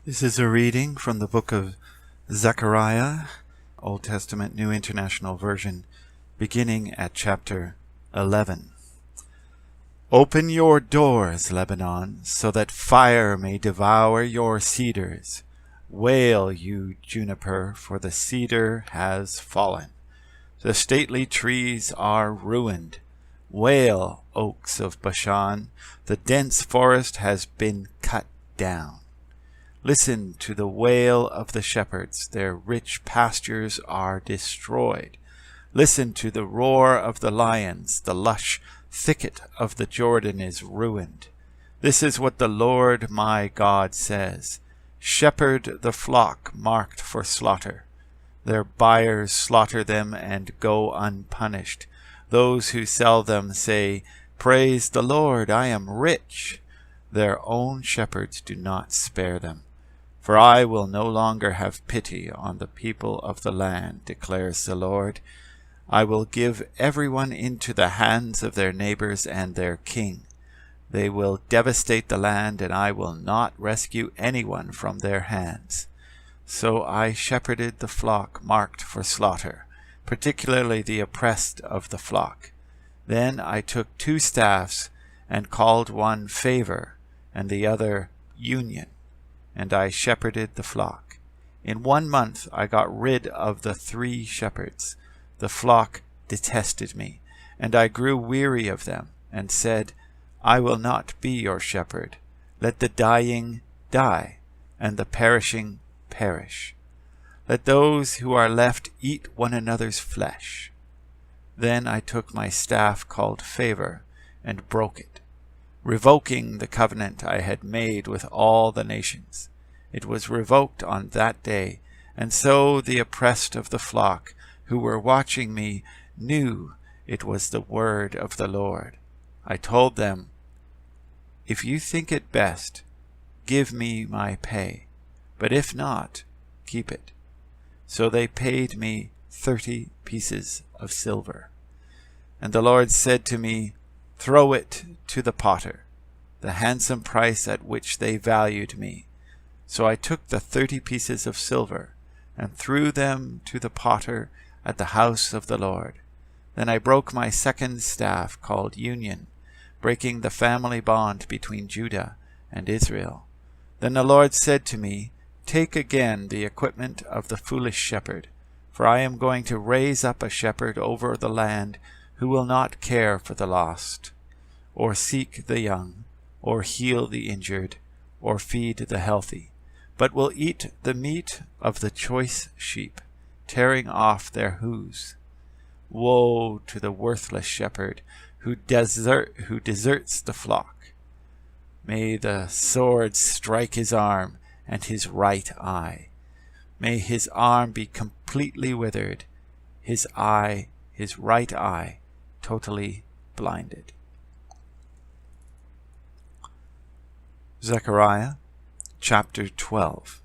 This is a reading from the book of Zechariah, Old Testament New International Version, beginning at chapter 11. Open your doors, Lebanon, so that fire may devour your cedars. Wail, you juniper, for the cedar has fallen. The stately trees are ruined. Wail, oaks of Bashan, the dense forest has been cut down. Listen to the wail of the shepherds, their rich pastures are destroyed. Listen to the roar of the lions, the lush thicket of the Jordan is ruined. This is what the Lord my God says: shepherd the flock marked for slaughter. Their buyers slaughter them and go unpunished. Those who sell them say, "Praise the Lord, I am rich." Their own shepherds do not spare them. For I will no longer have pity on the people of the land, declares the Lord. I will give everyone into the hands of their neighbors and their king. They will devastate the land, and I will not rescue anyone from their hands. So I shepherded the flock marked for slaughter, particularly the oppressed of the flock. Then I took 2 staffs and called one Favor and the other Union, and I shepherded the flock. In 1 month I got rid of the 3 shepherds. The flock detested me, and I grew weary of them, and said, I will not be your shepherd. Let the dying die, and the perishing perish. Let those who are left eat one another's flesh. Then I took my staff called Favor, and broke it, revoking the covenant I had made with all the nations. It was revoked on that day, and so the oppressed of the flock who were watching me knew it was the word of the Lord. I told them, if you think it best, give me my pay, but if not, keep it. So they paid me 30 pieces of silver. And the Lord said to me, throw it to the potter, the handsome price at which they valued me. So I took the 30 pieces of silver and threw them to the potter at the house of the Lord. Then I broke my 2nd staff called Union, breaking the family bond between Judah and Israel. Then the Lord said to me, take again the equipment of the foolish shepherd, for I am going to raise up a shepherd over the land who will not care for the lost, or seek the young, or heal the injured, or feed the healthy, but will eat the meat of the choice sheep, tearing off their hooves. Woe to the worthless shepherd who deserts the flock. May the sword strike his arm and his right eye. May his arm be completely withered, his right eye, totally blinded. Zechariah chapter 12.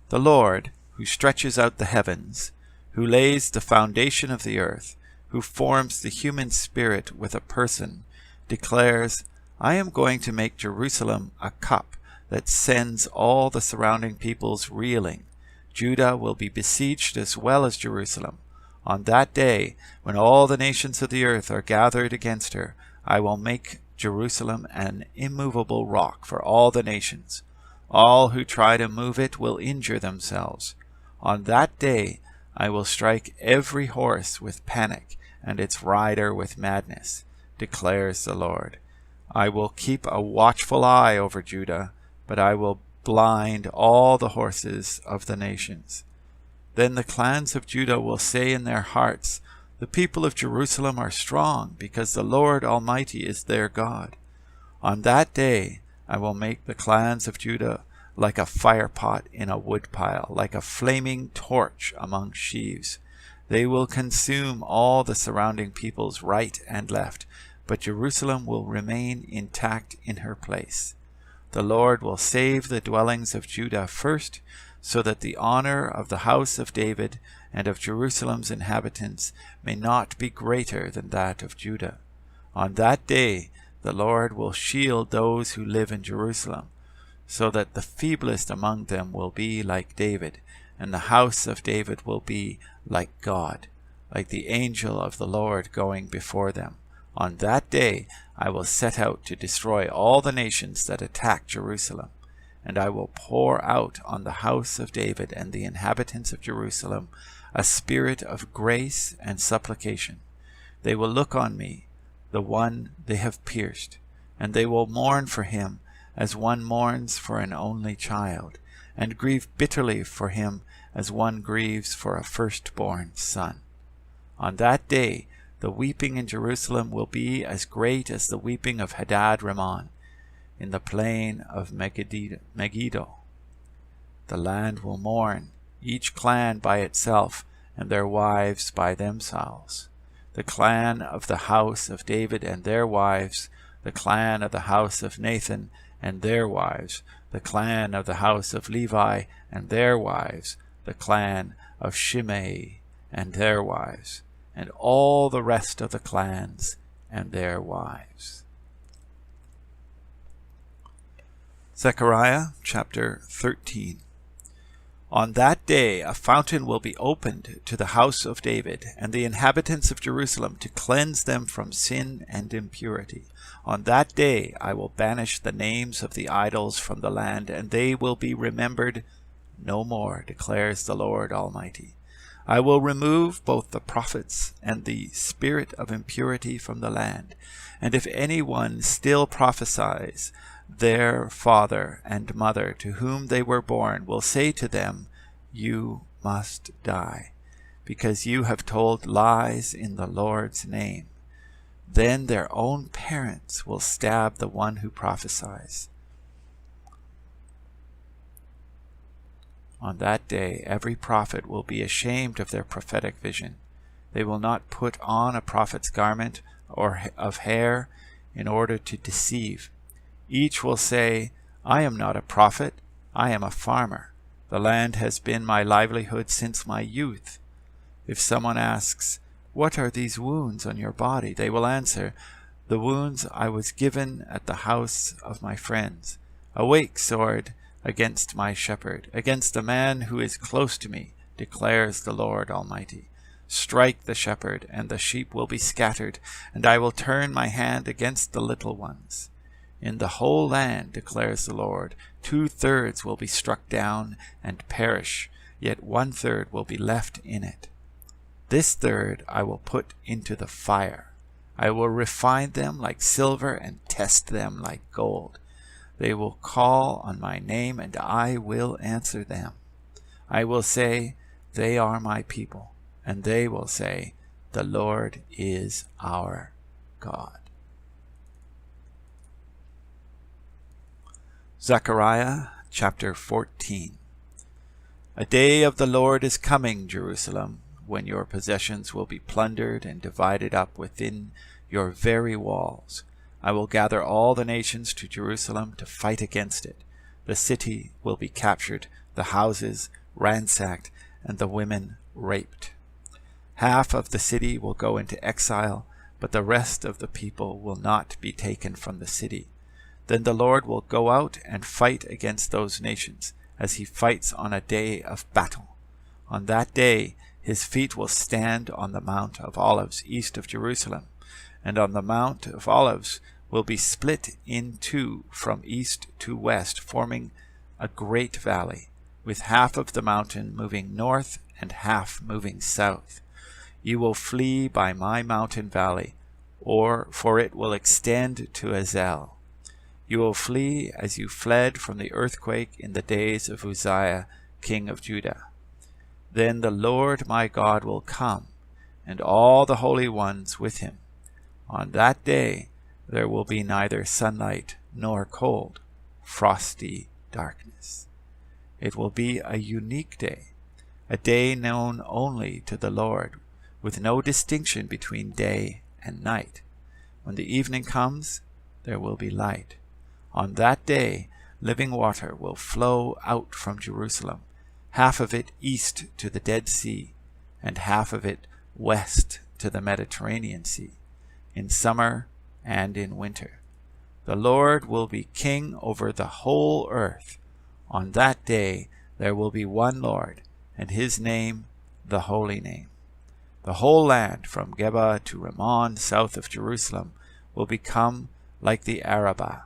The Lord, who stretches out the heavens, who lays the foundation of the earth, who forms the human spirit with a person, declares, I am going to make Jerusalem a cup that sends all the surrounding peoples reeling. Judah will be besieged as well as Jerusalem. On that day, when all the nations of the earth are gathered against her, I will make Jerusalem an immovable rock for all the nations. All who try to move it will injure themselves. On that day I will strike every horse with panic and its rider with madness, declares the Lord. I will keep a watchful eye over Judah, but I will blind all the horses of the nations. Then the clans of Judah will say in their hearts, the people of Jerusalem are strong, because the Lord Almighty is their God. On that day I will make the clans of Judah like a firepot in a woodpile, like a flaming torch among sheaves. They will consume all the surrounding peoples right and left, but Jerusalem will remain intact in her place. The Lord will save the dwellings of Judah first, so that the honor of the house of David and of Jerusalem's inhabitants may not be greater than that of Judah. On that day the Lord will shield those who live in Jerusalem, so that the feeblest among them will be like David, and the house of David will be like God, like the angel of the Lord going before them. On that day I will set out to destroy all the nations that attack Jerusalem, and I will pour out on the house of David and the inhabitants of Jerusalem a spirit of grace and supplication. They will look on me, the one they have pierced, and they will mourn for him as one mourns for an only child, and grieve bitterly for him as one grieves for a firstborn son. On that day the weeping in Jerusalem will be as great as the weeping of Hadad-Rimmon in the plain of Megiddo. The land will mourn, each clan by itself, and their wives by themselves. The clan of the house of David and their wives, the clan of the house of Nathan and their wives, the clan of the house of Levi and their wives, the clan of Shimei and their wives, and all the rest of the clans and their wives. Zechariah chapter 13. On that day a fountain will be opened to the house of David and the inhabitants of Jerusalem to cleanse them from sin and impurity. On that day I will banish the names of the idols from the land, and they will be remembered no more, declares the Lord Almighty. I will remove both the prophets and the spirit of impurity from the land, and if anyone still prophesies, their father and mother to whom they were born will say to them, "You must die, because you have told lies in the Lord's name." Then their own parents will stab the one who prophesies. On that day every prophet will be ashamed of their prophetic vision. They will not put on a prophet's garment or of hair in order to deceive. Each will say, "I am not a prophet, I am a farmer. The land has been my livelihood since my youth." If someone asks, "What are these wounds on your body?" they will answer, "The wounds I was given at the house of my friends. Awake, sword, against my shepherd, against a man who is close to me, declares the Lord Almighty. Strike the shepherd, and the sheep will be scattered, and I will turn my hand against the little ones. In the whole land, declares the Lord, 2/3 will be struck down and perish, yet 1/3 will be left in it. This third I will put into the fire. I will refine them like silver and test them like gold. They will call on my name, and I will answer them. I will say, "They are my people," and they will say, "The Lord is our God." Zechariah chapter 14. A day of the Lord is coming, Jerusalem, when your possessions will be plundered and divided up within your very walls. I will gather all the nations to Jerusalem to fight against it. The city will be captured, the houses ransacked, and the women raped. Half of the city will go into exile, but the rest of the people will not be taken from the city. Then the Lord will go out and fight against those nations, as he fights on a day of battle. On that day his feet will stand on the Mount of Olives east of Jerusalem, and on the Mount of Olives will be split in two from east to west, forming a great valley, with half of the mountain moving north and half moving south. You will flee by my mountain valley, for it will extend to Azel. You will flee as you fled from the earthquake in the days of Uzziah, king of Judah. Then the Lord my God will come, and all the holy ones with him. On that day there will be neither sunlight nor cold, frosty darkness. It will be a unique day, a day known only to the Lord, with no distinction between day and night. When the evening comes, there will be light. On that day, living water will flow out from Jerusalem, half of it east to the Dead Sea, and half of it west to the Mediterranean Sea, in summer and in winter. The Lord will be king over the whole earth. On that day there will be one Lord, and his name the Holy Name. The whole land from Geba to Rimmon south of Jerusalem will become like the Arabah.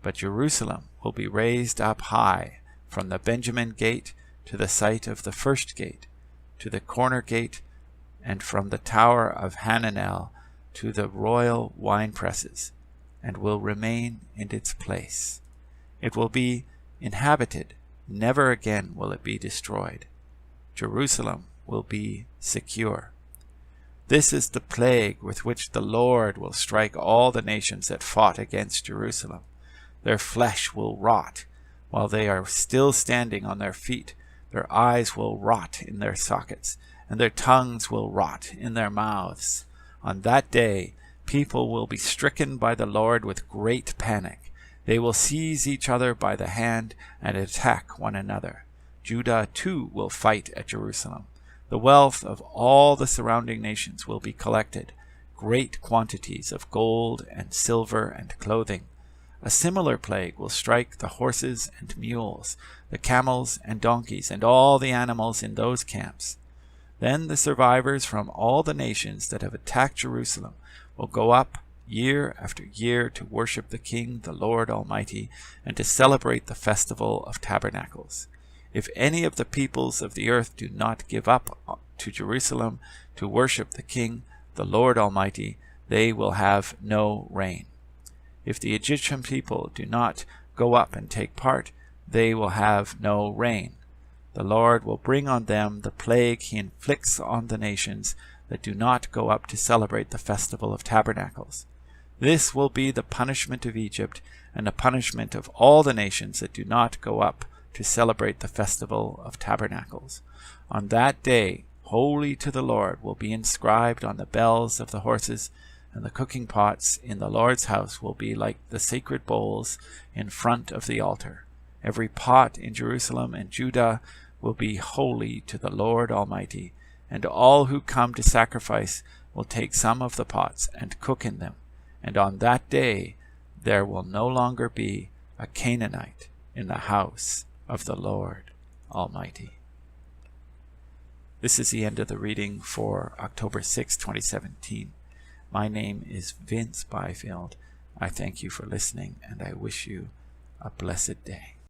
But Jerusalem will be raised up high from the Benjamin gate to the site of the first gate, to the corner gate, and from the tower of Hananel to the royal winepresses, and will remain in its place. It will be inhabited, never again will it be destroyed. Jerusalem will be secure. This is the plague with which the Lord will strike all the nations that fought against Jerusalem. Their flesh will rot while they are still standing on their feet. Their eyes will rot in their sockets, and their tongues will rot in their mouths. On that day, people will be stricken by the Lord with great panic. They will seize each other by the hand and attack one another. Judah too will fight at Jerusalem. The wealth of all the surrounding nations will be collected, great quantities of gold and silver and clothing. A similar plague will strike the horses and mules, the camels and donkeys, and all the animals in those camps. Then the survivors from all the nations that have attacked Jerusalem will go up year after year to worship the King, the Lord Almighty, and to celebrate the festival of tabernacles. If any of the peoples of the earth do not give up to Jerusalem to worship the King, the Lord Almighty, they will have no rain. If the Egyptian people do not go up and take part, they will have no rain. The Lord will bring on them the plague he inflicts on the nations that do not go up to celebrate the festival of tabernacles. This will be the punishment of Egypt and the punishment of all the nations that do not go up to celebrate the festival of tabernacles. On that day, holy to the Lord will be inscribed on the bells of the horses, and the cooking pots in the Lord's house will be like the sacred bowls in front of the altar. Every pot in Jerusalem and Judah will be holy to the Lord Almighty, and all who come to sacrifice will take some of the pots and cook in them. And on that day there will no longer be a Canaanite in the house of the Lord Almighty. This is the end of the reading for October 6, 2017. My name is Vince Byfield. I thank you for listening, and I wish you a blessed day.